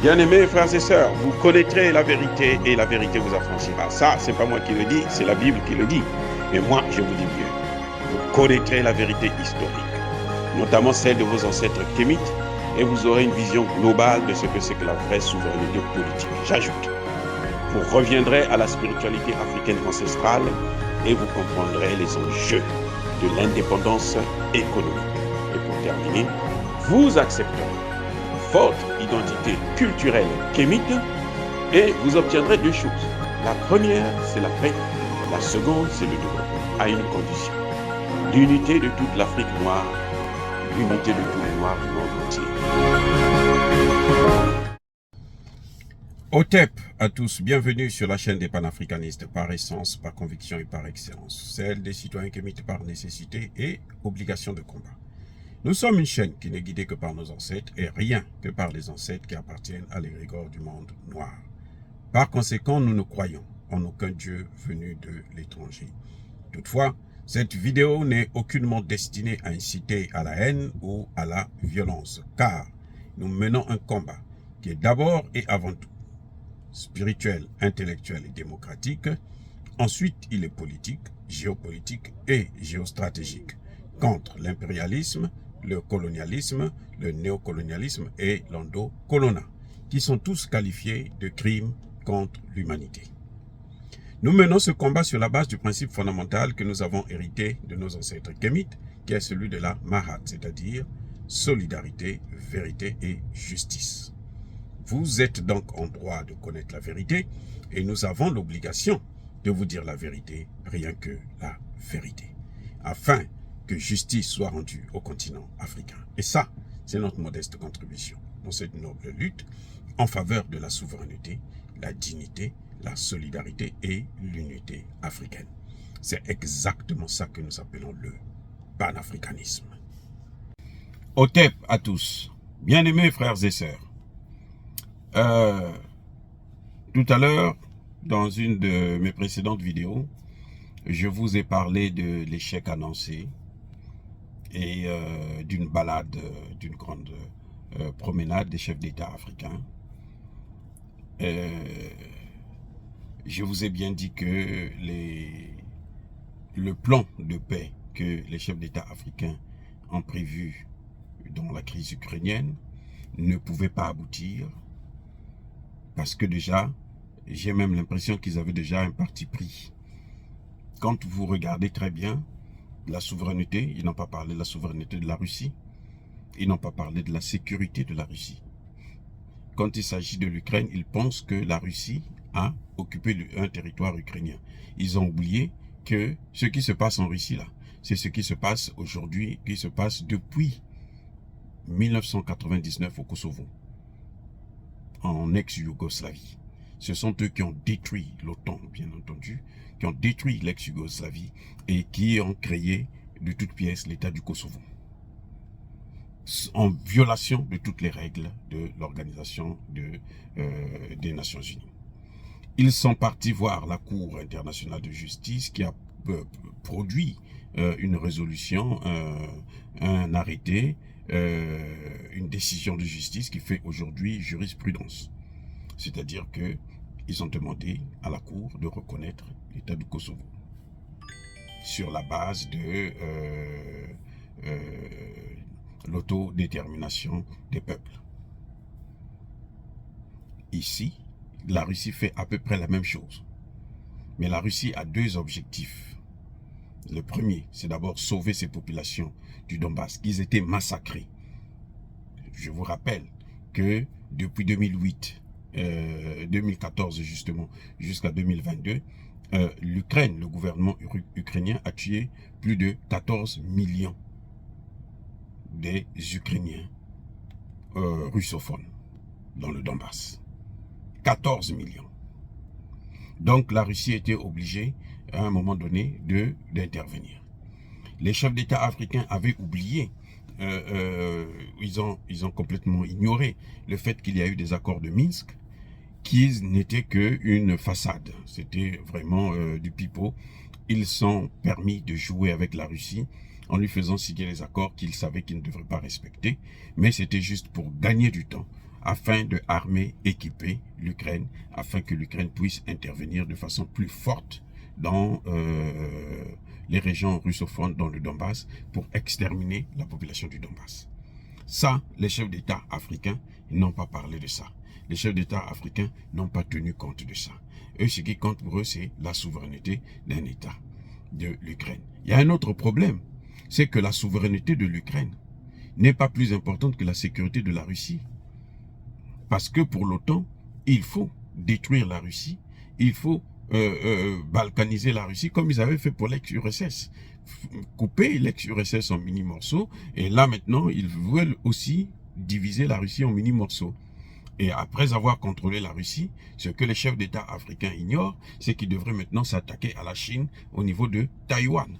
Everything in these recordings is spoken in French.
Bien-aimés frères et sœurs, vous connaîtrez la vérité et la vérité vous affranchira. Ça, c'est pas moi qui le dis, c'est la Bible qui le dit. Mais moi, je vous dis mieux. Vous connaîtrez la vérité historique, notamment celle de vos ancêtres kémites, et vous aurez une vision globale de ce que c'est que la vraie souveraineté politique. J'ajoute, vous reviendrez à la spiritualité africaine ancestrale et vous comprendrez les enjeux de l'indépendance économique. Et pour terminer, vous accepterez votre identité culturelle kémite et vous obtiendrez deux choses. La première, c'est la paix. La seconde, c'est le développement, à une condition. L'unité de toute l'Afrique noire, l'unité de tous les Noirs du monde entier. OTEP à tous, bienvenue sur la chaîne des panafricanistes par essence, par conviction et par excellence. Celle des citoyens kémites par nécessité et obligation de combat. Nous sommes une chaîne qui n'est guidée que par nos ancêtres et rien que par les ancêtres qui appartiennent à l'égrégore du monde noir. Par conséquent, nous ne croyons en aucun Dieu venu de l'étranger. Toutefois, cette vidéo n'est aucunement destinée à inciter à la haine ou à la violence, car nous menons un combat qui est d'abord et avant tout spirituel, intellectuel et démocratique. Ensuite, il est politique, géopolitique et géostratégique contre l'impérialisme, le colonialisme, le néocolonialisme et l'endocolonat, qui sont tous qualifiés de crimes contre l'humanité. Nous menons ce combat sur la base du principe fondamental que nous avons hérité de nos ancêtres kémites, qui est celui de la Mahat, c'est-à-dire solidarité, vérité et justice. Vous êtes donc en droit de connaître la vérité et nous avons l'obligation de vous dire la vérité, rien que la vérité, afin que justice soit rendue au continent africain. Et ça, c'est notre modeste contribution dans cette noble lutte en faveur de la souveraineté, la dignité, la solidarité et l'unité africaine. C'est exactement ça que nous appelons le panafricanisme. OTEP à tous, bien-aimés frères et sœurs. Tout à l'heure, dans une de mes précédentes vidéos, je vous ai parlé de l'échec annoncé et d'une balade, d'une grande promenade des chefs d'État africains. Je vous ai bien dit que le plan de paix que les chefs d'État africains ont prévu dans la crise ukrainienne ne pouvait pas aboutir parce que déjà, j'ai même l'impression qu'ils avaient déjà un parti pris. Quand vous regardez très bien la souveraineté, ils n'ont pas parlé de la souveraineté de la Russie, ils n'ont pas parlé de la sécurité de la Russie. Quand il s'agit de l'Ukraine, ils pensent que la Russie a occupé un territoire ukrainien. Ils ont oublié que ce qui se passe en Russie là, c'est ce qui se passe aujourd'hui, qui se passe depuis 1999 au Kosovo, en ex-Yougoslavie. Ce sont eux qui ont détruit l'OTAN, bien entendu, qui ont détruit l'ex-Yougoslavie et qui ont créé de toutes pièces l'État du Kosovo, en violation de toutes les règles de l'Organisation des Nations Unies. Ils sont partis voir la Cour internationale de justice qui a produit une résolution, un arrêté, une décision de justice qui fait aujourd'hui jurisprudence. C'est-à-dire que ils ont demandé à la Cour de reconnaître l'État du Kosovo sur la base de l'autodétermination des peuples. Ici, la Russie fait à peu près la même chose. Mais la Russie a deux objectifs. Le premier, c'est d'abord sauver ces populations du Donbass, qui étaient massacrées. Je vous rappelle que depuis 2008, 2014 justement, jusqu'à 2022, l'Ukraine, le gouvernement ukrainien a tué plus de 14 millions des Ukrainiens russophones dans le Donbass. 14 millions. Donc la Russie était obligée à un moment donné d'intervenir. Les chefs d'État africains avaient oublié, ils ont complètement ignoré le fait qu'il y a eu des accords de Minsk qui n'étaient qu'une façade. C'était vraiment du pipeau. Ils sont permis de jouer avec la Russie en lui faisant signer les accords qu'ils savaient qu'ils ne devraient pas respecter, mais c'était juste pour gagner du temps afin de armer, équiper l'Ukraine, afin que l'Ukraine puisse intervenir de façon plus forte dans les régions russophones, dans le Donbass, pour exterminer la population du Donbass. Ça, les chefs d'État africains n'ont pas parlé de ça. Les chefs d'État africains n'ont pas tenu compte de ça. Eux, ce qui compte pour eux, c'est la souveraineté d'un État, de l'Ukraine. Il y a un autre problème, c'est que la souveraineté de l'Ukraine n'est pas plus importante que la sécurité de la Russie. Parce que pour l'OTAN, il faut détruire la Russie, il faut balkaniser la Russie comme ils avaient fait pour l'ex-URSS. Couper l'ex-URSS en mini-morceaux, et là maintenant, ils veulent aussi diviser la Russie en mini-morceaux. Et après avoir contrôlé la Russie, ce que les chefs d'État africains ignorent, c'est qu'ils devraient maintenant s'attaquer à la Chine au niveau de Taïwan.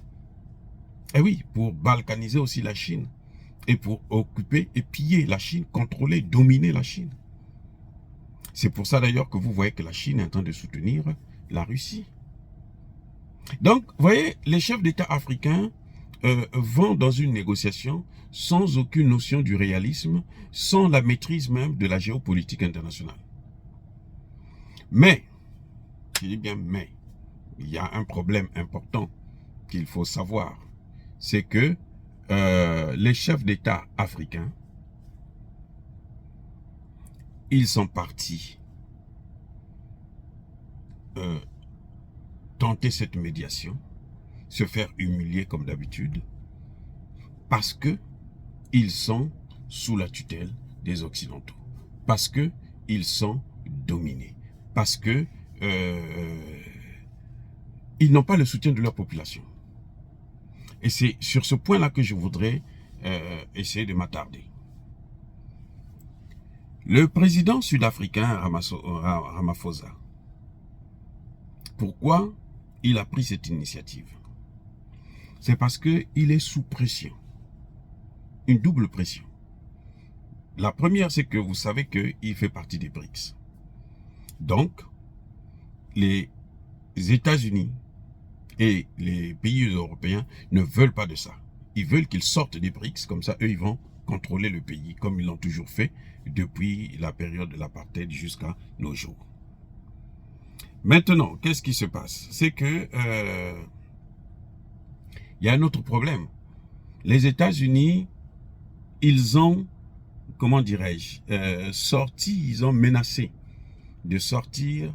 Et oui, pour balkaniser aussi la Chine, et pour occuper et piller la Chine, contrôler, dominer la Chine. C'est pour ça d'ailleurs que vous voyez que la Chine est en train de soutenir la Russie. Donc, vous voyez, les chefs d'État africains vont dans une négociation sans aucune notion du réalisme, sans la maîtrise même de la géopolitique internationale. Mais, je dis bien mais, il y a un problème important qu'il faut savoir, c'est que les chefs d'État africains, ils sont partis tenter cette médiation, se faire humilier comme d'habitude, parce que ils sont sous la tutelle des Occidentaux, parce que ils sont dominés, parce que ils n'ont pas le soutien de leur population. Et c'est sur ce point-là que je voudrais essayer de m'attarder. Le président sud-africain Ramaphosa, pourquoi il a pris cette initiative? C'est parce qu'il est sous pression. Une double pression. La première, c'est que vous savez qu'il fait partie des BRICS. Donc, les États-Unis et les pays européens ne veulent pas de ça. Ils veulent qu'ils sortent des BRICS, comme ça, eux, ils vont contrôler le pays, comme ils l'ont toujours fait depuis la période de l'apartheid jusqu'à nos jours. Maintenant, qu'est-ce qui se passe? C'est que il y a un autre problème. Les États-Unis, ils ont, comment dirais-je, ils ont menacé de sortir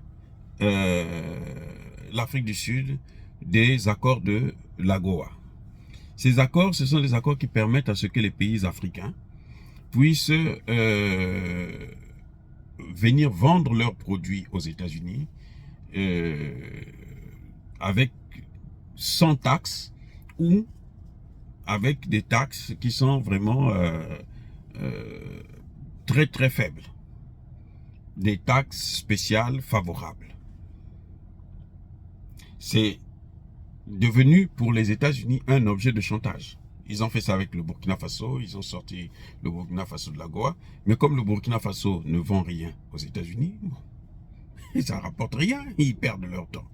l'Afrique du Sud des accords de l'AGOA. Ces accords, ce sont des accords qui permettent à ce que les pays africains puissent venir vendre leurs produits aux États-Unis avec sans taxes ou avec des taxes qui sont vraiment très très faibles. Des taxes spéciales favorables. C'est devenu pour les États-Unis un objet de chantage. Ils ont fait ça avec le Burkina Faso, ils ont sorti le Burkina Faso de l'AGOA, mais comme le Burkina Faso ne vend rien aux États-Unis, bon, ça ne rapporte rien, ils perdent leur temps.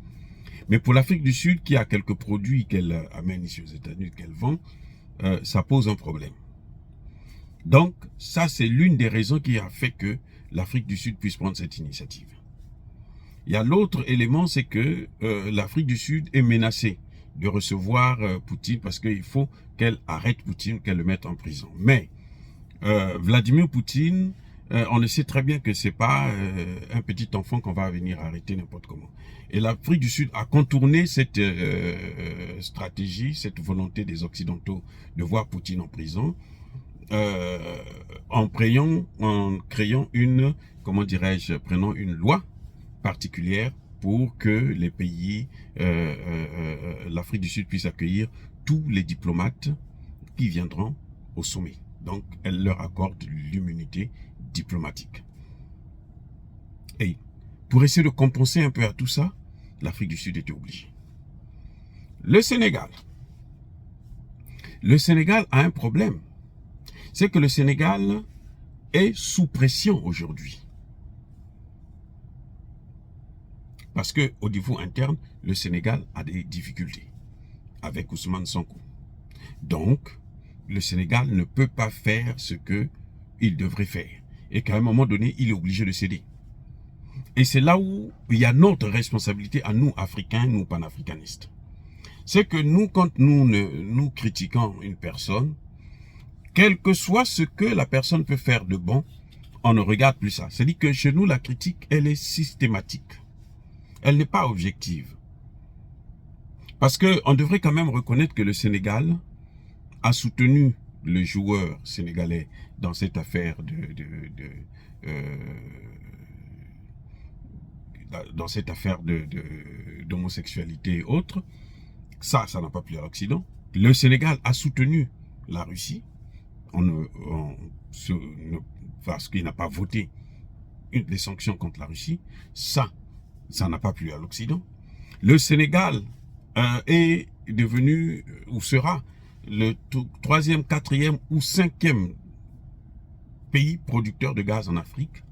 Mais pour l'Afrique du Sud, qui a quelques produits qu'elle amène ici aux États-Unis, qu'elle vend, ça pose un problème. Donc, ça c'est l'une des raisons qui a fait que l'Afrique du Sud puisse prendre cette initiative. Il y a l'autre élément, c'est que l'Afrique du Sud est menacée de recevoir Poutine parce qu'il faut qu'elle arrête Poutine, qu'elle le mette en prison. Mais Vladimir Poutine, on le sait très bien que c'est pas un petit enfant qu'on va venir arrêter n'importe comment. Et l'Afrique du Sud a contourné cette stratégie, cette volonté des Occidentaux de voir Poutine en prison en créant une, comment dirais-je, prenant une loi particulière pour que les pays, l'Afrique du Sud puisse accueillir tous les diplomates qui viendront au sommet. Donc, elle leur accorde l'immunité diplomatique. Et pour essayer de compenser un peu à tout ça, l'Afrique du Sud était obligée. Le Sénégal a un problème. C'est que le Sénégal est sous pression aujourd'hui. Parce que au niveau interne, le Sénégal a des difficultés avec Ousmane Sonko. Donc, le Sénégal ne peut pas faire ce qu'il devrait faire. et qu'à un moment donné, il est obligé de céder. Et c'est là où il y a notre responsabilité à nous, Africains, nous, panafricanistes. C'est que nous, quand nous critiquons une personne, quel que soit ce que la personne peut faire de bon, on ne regarde plus ça. C'est-à-dire que chez nous, la critique, elle est systématique. Elle n'est pas objective. Parce qu'on devrait quand même reconnaître que le Sénégal a soutenu le joueur sénégalais dans cette affaire d'homosexualité et autres. Ça n'a pas plu à l'Occident. Le Sénégal a soutenu la Russie parce qu'il n'a pas voté des sanctions contre la Russie. Ça n'a pas plu à l'Occident. Le Sénégal est devenu, ou sera, le 3e, 4e ou 5e pays producteur de gaz en Afrique,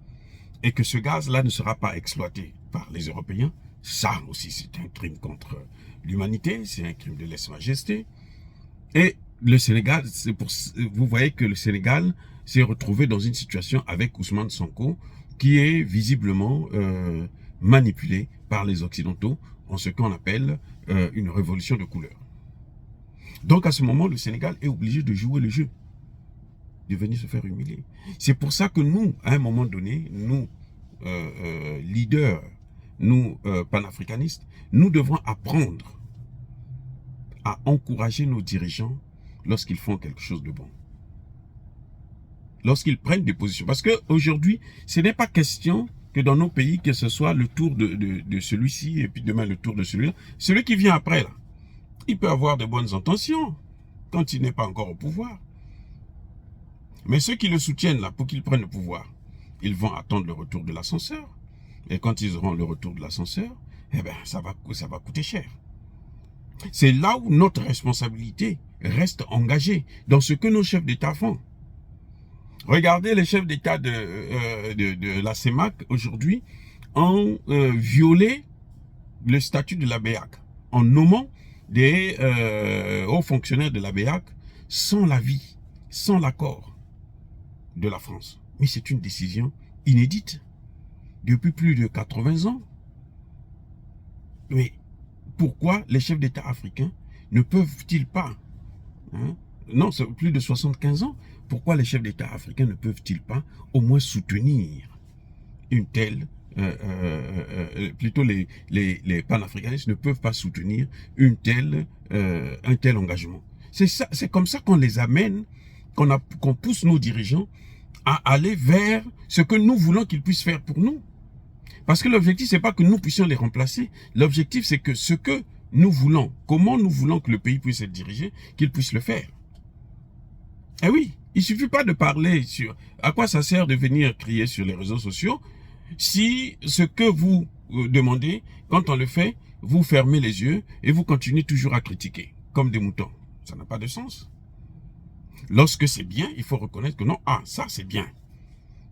et que ce gaz-là ne sera pas exploité par les Européens. Ça aussi, c'est un crime contre l'humanité, c'est un crime de lèse-majesté. Et le Sénégal, vous voyez que le Sénégal s'est retrouvé dans une situation avec Ousmane Sonko, qui est visiblement manipulé par les Occidentaux en ce qu'on appelle une révolution de couleur. Donc à ce moment, le Sénégal est obligé de jouer le jeu, de venir se faire humilier. C'est pour ça que nous, à un moment donné, nous, leaders, nous, panafricanistes, nous devons apprendre à encourager nos dirigeants lorsqu'ils font quelque chose de bon. Lorsqu'ils prennent des positions. Parce qu'aujourd'hui, ce n'est pas question que dans nos pays, que ce soit le tour de celui-ci et puis demain le tour de celui-là. Celui qui vient après, là, il peut avoir de bonnes intentions quand il n'est pas encore au pouvoir. Mais ceux qui le soutiennent, là, pour qu'il prenne le pouvoir, ils vont attendre le retour de l'ascenseur. Et quand ils auront le retour de l'ascenseur, eh ben, ça va coûter cher. C'est là où notre responsabilité reste engagée dans ce que nos chefs d'État font. Regardez les chefs d'État de la CEMAC aujourd'hui ont violé le statut de la BEAC en nommant des hauts fonctionnaires de la BEAC sans l'avis, sans l'accord de la France. Mais c'est une décision inédite depuis plus de 80 ans. Mais pourquoi les chefs d'État africains ne peuvent-ils pas, non, c'est plus de 75 ans, pourquoi les chefs d'État africains ne peuvent-ils pas au moins soutenir une telle, plutôt les panafricanistes ne peuvent pas soutenir un tel engagement. C'est comme ça qu'on les amène, qu'on pousse nos dirigeants à aller vers ce que nous voulons qu'ils puissent faire pour nous. Parce que l'objectif, c'est pas que nous puissions les remplacer. L'objectif, c'est que ce que nous voulons, comment nous voulons que le pays puisse être dirigé, qu'ils puissent le faire. Eh oui, il suffit pas de parler sur à quoi ça sert de venir crier sur les réseaux sociaux si ce que vous demandez, quand on le fait, vous fermez les yeux et vous continuez toujours à critiquer, comme des moutons. Ça n'a pas de sens. Lorsque c'est bien, il faut reconnaître que non, ça c'est bien.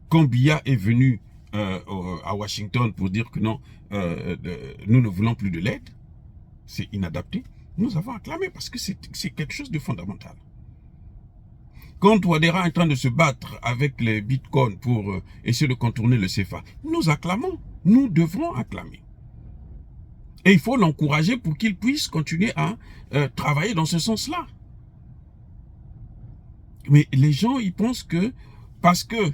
Quand Biya est venu à Washington pour dire que non, nous ne voulons plus de l'aide, c'est inadapté, nous avons acclamé parce que c'est quelque chose de fondamental. Quand Ouattara est en train de se battre avec les bitcoins pour essayer de contourner le CFA, nous acclamons, nous devrons acclamer. Et il faut l'encourager pour qu'il puisse continuer à travailler dans ce sens-là. Mais les gens, ils pensent que parce que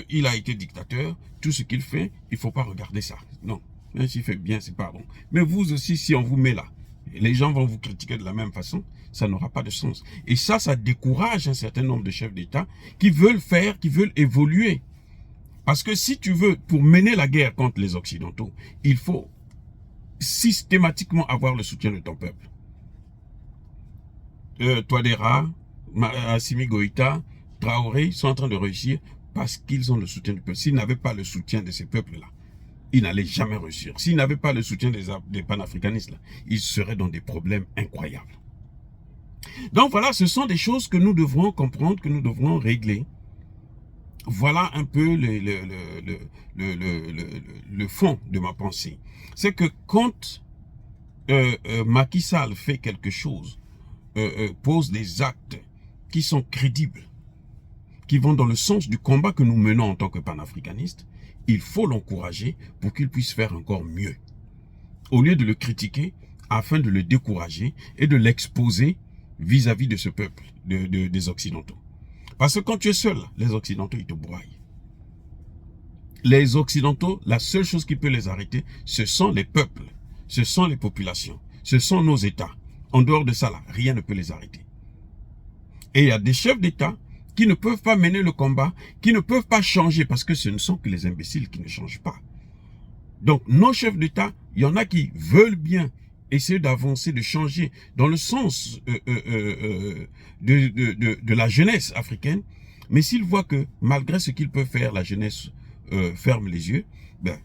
il a été dictateur, tout ce qu'il fait, il ne faut pas regarder ça. Non, même s'il fait bien, c'est pas bon. Mais vous aussi, si on vous met là, les gens vont vous critiquer de la même façon, ça n'aura pas de sens. Et ça décourage un certain nombre de chefs d'État qui veulent faire, qui veulent évoluer. Parce que si tu veux, pour mener la guerre contre les Occidentaux, il faut systématiquement avoir le soutien de ton peuple. Touadéra, Assimi Goïta, Traoré sont en train de réussir parce qu'ils ont le soutien du peuple. S'ils n'avaient pas le soutien de ces peuples-là, ils n'allaient jamais réussir. S'ils n'avaient pas le soutien des panafricanistes, là, ils seraient dans des problèmes incroyables. Donc voilà, ce sont des choses que nous devrons comprendre, que nous devrons régler. Voilà un peu le fond de ma pensée. C'est que quand Macky Sall fait quelque chose, pose des actes qui sont crédibles, qui vont dans le sens du combat que nous menons en tant que panafricanistes, il faut l'encourager pour qu'il puisse faire encore mieux. Au lieu de le critiquer, afin de le décourager et de l'exposer vis-à-vis de ce peuple, des Occidentaux. Parce que quand tu es seul, les Occidentaux, ils te broient. Les Occidentaux, la seule chose qui peut les arrêter, ce sont les peuples, ce sont les populations, ce sont nos États. En dehors de ça, là, rien ne peut les arrêter. Et il y a des chefs d'État qui ne peuvent pas mener le combat, qui ne peuvent pas changer, parce que ce ne sont que les imbéciles qui ne changent pas. Donc, nos chefs d'État, il y en a qui veulent bien essayer d'avancer, de changer dans le sens de la jeunesse africaine, mais s'ils voient que malgré ce qu'ils peuvent faire, la jeunesse ferme les yeux, ben,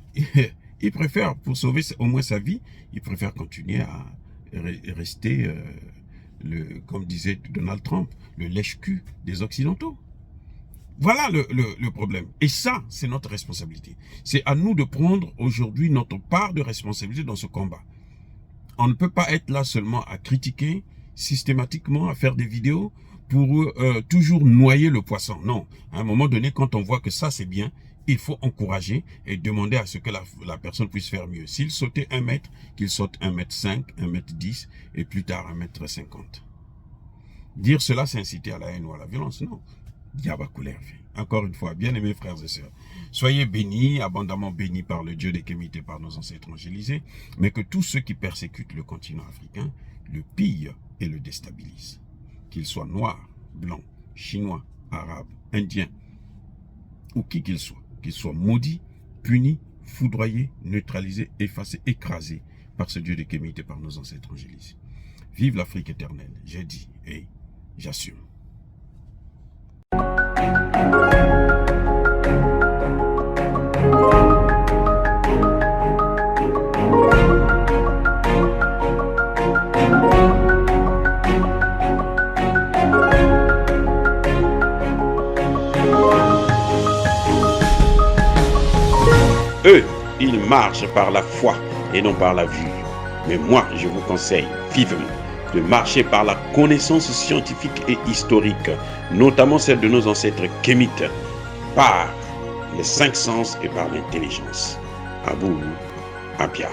ils préfèrent, pour sauver au moins sa vie, ils préfèrent continuer à rester, comme disait Donald Trump, le lèche-cul des Occidentaux. Voilà le problème. Et ça, c'est notre responsabilité. C'est à nous de prendre aujourd'hui notre part de responsabilité dans ce combat. On ne peut pas être là seulement à critiquer systématiquement, à faire des vidéos pour toujours noyer le poisson. Non, à un moment donné, quand on voit que ça c'est bien, il faut encourager et demander à ce que la personne puisse faire mieux. S'il sautait 1 mètre, qu'il saute 1,5 m, 1,10 m et plus tard 1,50 m. Dire cela, c'est inciter à la haine ou à la violence. Non. Encore une fois, bien-aimés frères et sœurs, soyez bénis, abondamment bénis par le Dieu des Kémites et par nos ancêtres angélisés, mais que tous ceux qui persécutent le continent africain le pillent et le déstabilisent. Qu'ils soient noirs, blancs, chinois, arabes, indiens, ou qui qu'ils soient maudits, punis, foudroyés, neutralisés, effacés, écrasés par ce Dieu des Kémites et par nos ancêtres angélisés. Vive l'Afrique éternelle, j'ai dit et j'assume. Eux, ils marchent par la foi et non par la vue. Mais moi, je vous conseille vivement de marcher par la connaissance scientifique et historique, notamment celle de nos ancêtres kémites, par les 5 sens et par l'intelligence. Abou Abia.